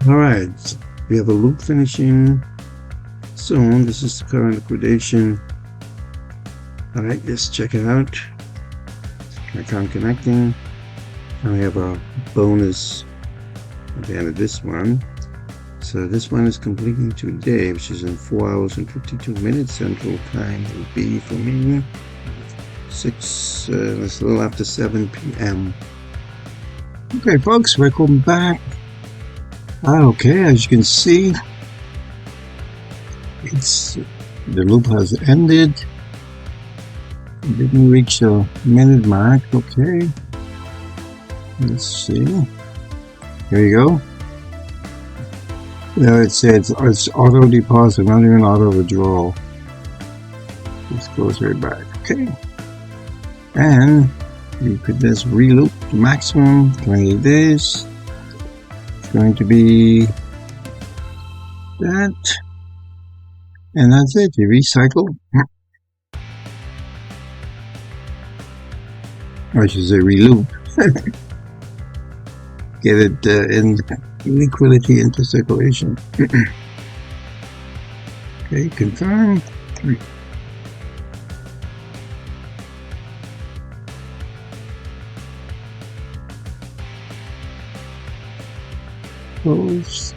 All right, we have a loop finishing soon. This is the current liquidation. All right, let's check it out. Account connecting. And we have a bonus at the end of this one. So this one is completing today, which is in 4 hours and 52 minutes Central Time. It will be for me it's a little after 7 p.m. Okay, folks, welcome back. Okay, as you can see, the loop has ended. It didn't reach the minute mark. Okay, let's see. Here you go. There it says it's auto deposit, not even auto withdrawal. This goes right back. Okay, and you could just reloop the maximum 28 days. It's going to be that, and that's it. You recycle, or I should say reloop. Get it in liquidity into circulation. Okay, confirm. Close.